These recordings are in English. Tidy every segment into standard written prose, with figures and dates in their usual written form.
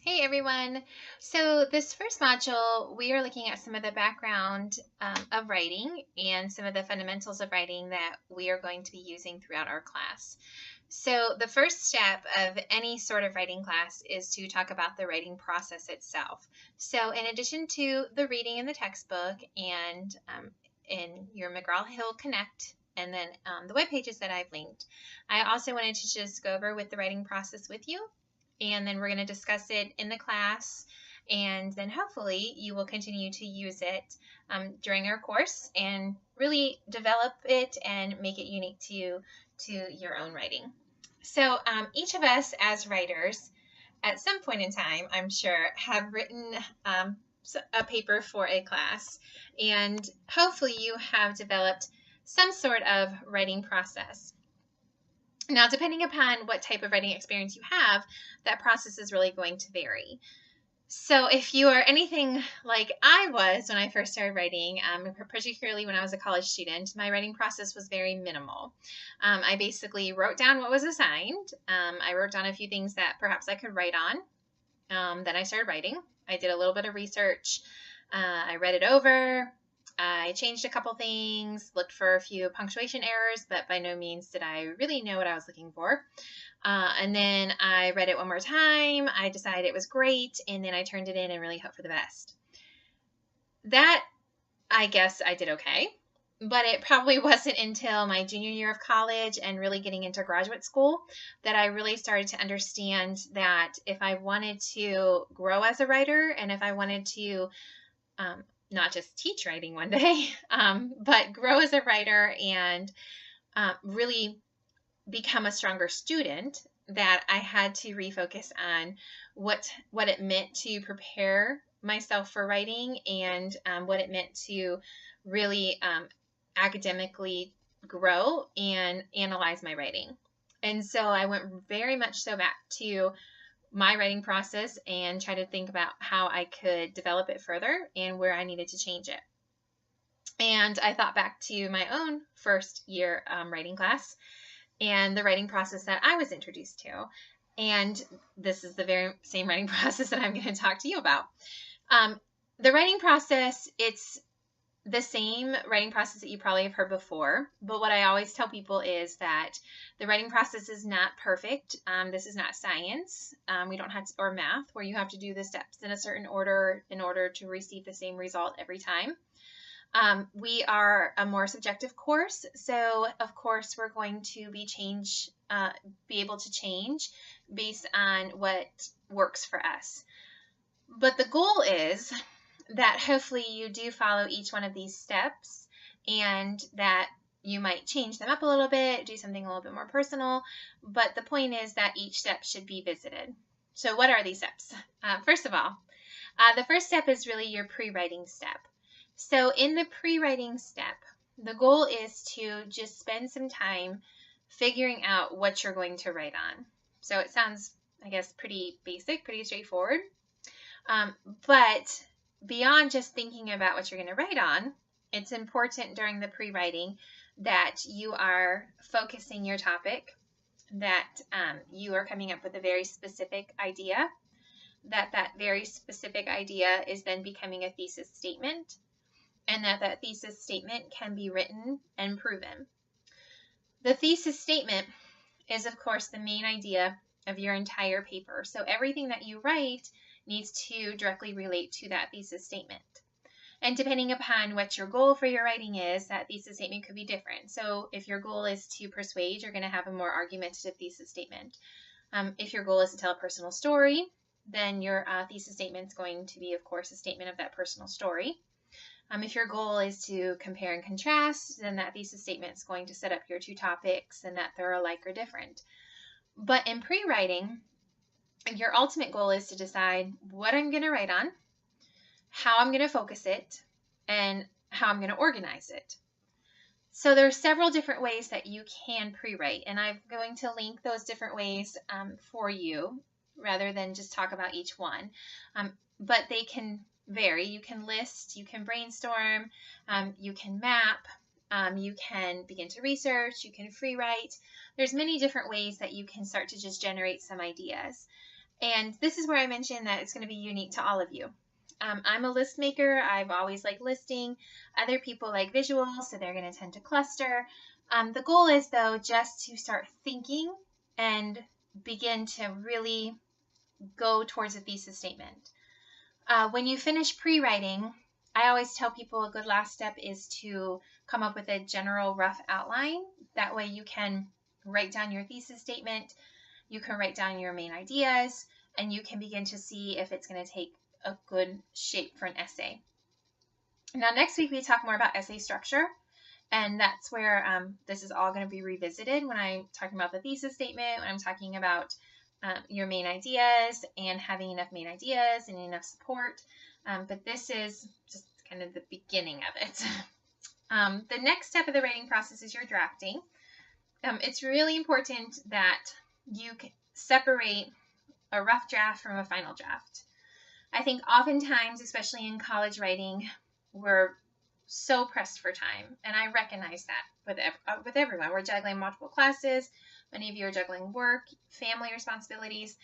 Hey everyone! So this first module, we are looking at some of the background of writing and some of the fundamentals of writing that we are going to be using throughout our class. So the first step of any sort of writing class is to talk about the writing process itself. So in addition to the reading in the textbook and in your McGraw-Hill Connect, and then the web pages that I've linked, I also wanted to just go over with the writing process with you. And then we're going to discuss it in the class, and then hopefully you will continue to use it during our course and really develop it and make it unique to your own writing. So each of us as writers at some point in time, I'm sure, have written a paper for a class, and hopefully you have developed some sort of writing process. Now, depending upon what type of writing experience you have, that process is really going to vary. So if you are anything like I was when I first started writing, particularly when I was a college student, my writing process was very minimal. I basically wrote down what was assigned. I wrote down a few things that perhaps I could write on. Then I started writing. I did a little bit of research. I read it over. I changed a couple things, looked for a few punctuation errors, but by no means did I really know what I was looking for. And then I read it one more time. I decided it was great, and then I turned it in and really hoped for the best. That, I guess I did okay, but it probably wasn't until my junior year of college and really getting into graduate school that I really started to understand that if I wanted to grow as a writer and if I wanted to not just teach writing one day, but grow as a writer and really become a stronger student, that I had to refocus on what it meant to prepare myself for writing and what it meant to really academically grow and analyze my writing. And so I went very much so back to my writing process and try to think about how I could develop it further and where I needed to change it. And I thought back to my own first year writing class and the writing process that I was introduced to. And this is the very same writing process that I'm going to talk to you about. The writing process, it's the same writing process that you probably have heard before, but what I always tell people is that the writing process is not perfect. This is not science. We don't have to, or math, where you have to do the steps in a certain order in order to receive the same result every time. We are a more subjective course, so of course we're going to be able to change based on what works for us. But the goal is that hopefully you do follow each one of these steps and that you might change them up a little bit, do something a little bit more personal, but the point is that each step should be visited. So what are these steps? First of all, the first step is really your pre-writing step. So in the pre-writing step, the goal is to just spend some time figuring out what you're going to write on. So it sounds, I guess, pretty basic, pretty straightforward, but beyond just thinking about what you're going to write on, it's important during the pre-writing that you are focusing your topic, that you are coming up with a very specific idea, that very specific idea is then becoming a thesis statement, and that thesis statement can be written and proven. The thesis statement is, of course, the main idea of your entire paper. So everything that you write needs to directly relate to that thesis statement. And depending upon what your goal for your writing is, that thesis statement could be different. So if your goal is to persuade, you're going to have a more argumentative thesis statement. If your goal is to tell a personal story, then your thesis statement is going to be, of course, a statement of that personal story. If your goal is to compare and contrast, then that thesis statement is going to set up your two topics and that they're alike or different. But in pre-writing, your ultimate goal is to decide what I'm going to write on, how I'm going to focus it, and how I'm going to organize it. So there are several different ways that you can pre-write, and I'm going to link those different ways for you rather than just talk about each one. But they can vary. You can list, you can brainstorm, you can map, you can begin to research, you can free write. There's many different ways that you can start to just generate some ideas. And this is where I mentioned that it's going to be unique to all of you. I'm a list maker. I've always liked listing. Other people like visuals, so they're going to tend to cluster. The goal is, though, just to start thinking and begin to really go towards a thesis statement. When you finish pre-writing, I always tell people a good last step is to come up with a general rough outline. That way you can write down your thesis statement, you can write down your main ideas, and you can begin to see if it's going to take a good shape for an essay. Now, next week we talk more about essay structure, and that's where this is all going to be revisited when I'm talking about the thesis statement, when I'm talking about your main ideas and having enough main ideas and enough support. But this is just kind of the beginning of it. The next step of the writing process is your drafting. It's really important that you separate a rough draft from a final draft. I think oftentimes, especially in college writing, we're so pressed for time, and I recognize that with everyone. We're juggling multiple classes. Many of you are juggling work, family responsibilities,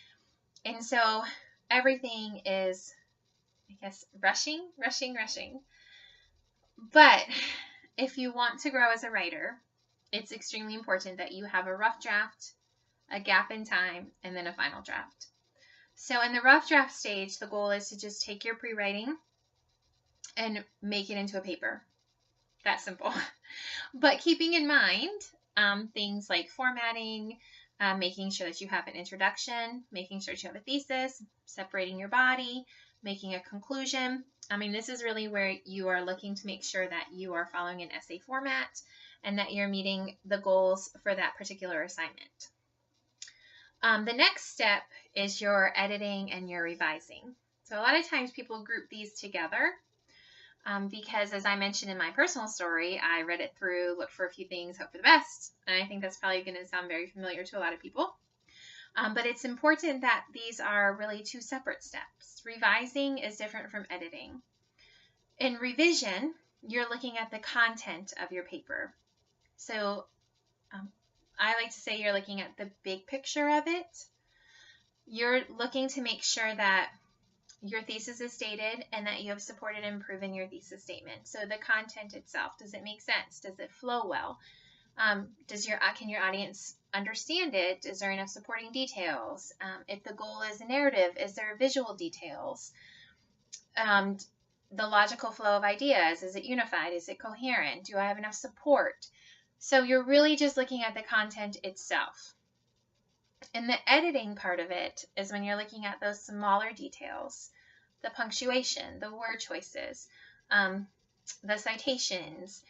and so everything is, I guess, rushing. But if you want to grow as a writer, it's extremely important that you have a rough draft, a gap in time, and then a final draft. So in the rough draft stage, the goal is to just take your pre-writing and make it into a paper. That simple. But keeping in mind things like formatting, making sure that you have an introduction, making sure that you have a thesis, separating your body, making a conclusion. I mean, this is really where you are looking to make sure that you are following an essay format and that you're meeting the goals for that particular assignment. The next step is your editing and your revising. So a lot of times people group these together because, as I mentioned in my personal story, I read it through, looked for a few things, hope for the best, and I think that's probably going to sound very familiar to a lot of people. But it's important that these are really two separate steps. Revising is different from editing. In revision, you're looking at the content of your paper. So I like to say you're looking at the big picture of it. You're looking to make sure that your thesis is stated and that you have supported and proven your thesis statement. So the content itself, does it make sense? Does it flow well? Can your audience understand it? Is there enough supporting details? If the goal is a narrative, is there visual details? The logical flow of ideas, is it unified? Is it coherent? Do I have enough support? So you're really just looking at the content itself. And the editing part of it is when you're looking at those smaller details, the punctuation, the word choices, the citations.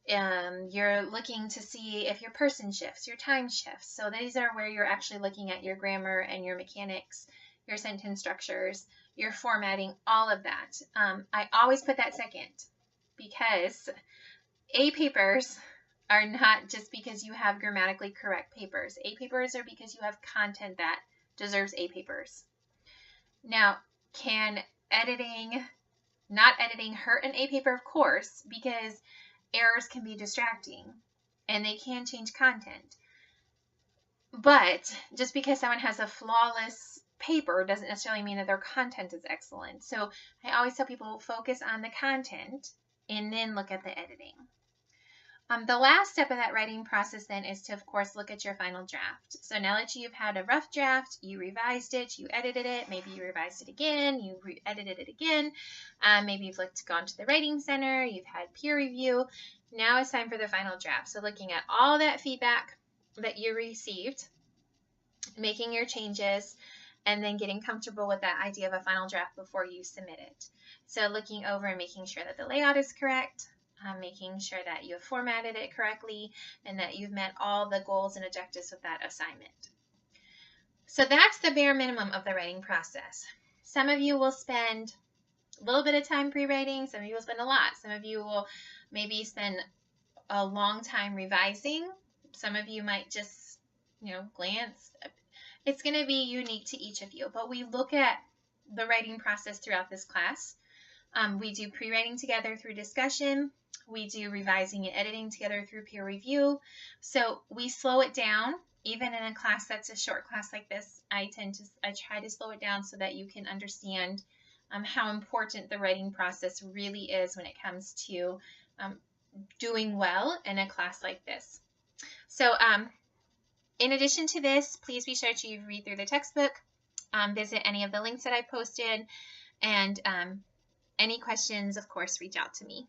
You're looking to see if your person shifts, your time shifts. So these are where you're actually looking at your grammar and your mechanics, your sentence structures, your formatting, all of that. I always put that second because A papers are not just because you have grammatically correct papers. A papers are because you have content that deserves A papers. Now, can not editing hurt an A paper? Of course, because errors can be distracting and they can change content. But just because someone has a flawless paper doesn't necessarily mean that their content is excellent. So I always tell people focus on the content and then look at the editing. The last step of that writing process then is to, of course, look at your final draft. So now that you've had a rough draft, you revised it, you edited it, maybe you revised it again, you edited it again, maybe you've gone to the writing center, you've had peer review. Now it's time for the final draft. So looking at all that feedback that you received, making your changes, and then getting comfortable with that idea of a final draft before you submit it. So looking over and making sure that the layout is correct, making sure that you have formatted it correctly, and that you've met all the goals and objectives of that assignment. So that's the bare minimum of the writing process. Some of you will spend a little bit of time pre-writing, some of you will spend a lot. Some of you will maybe spend a long time revising. Some of you might just, glance. It's going to be unique to each of you, but we look at the writing process throughout this class. We do pre-writing together through discussion. We do revising and editing together through peer review. So we slow it down even in a class that's a short class like this, I try to slow it down so that you can understand how important the writing process really is when it comes to doing well in a class like this. So in addition to this, please be sure to read through the textbook, visit any of the links that I posted, and any questions, of course, reach out to me.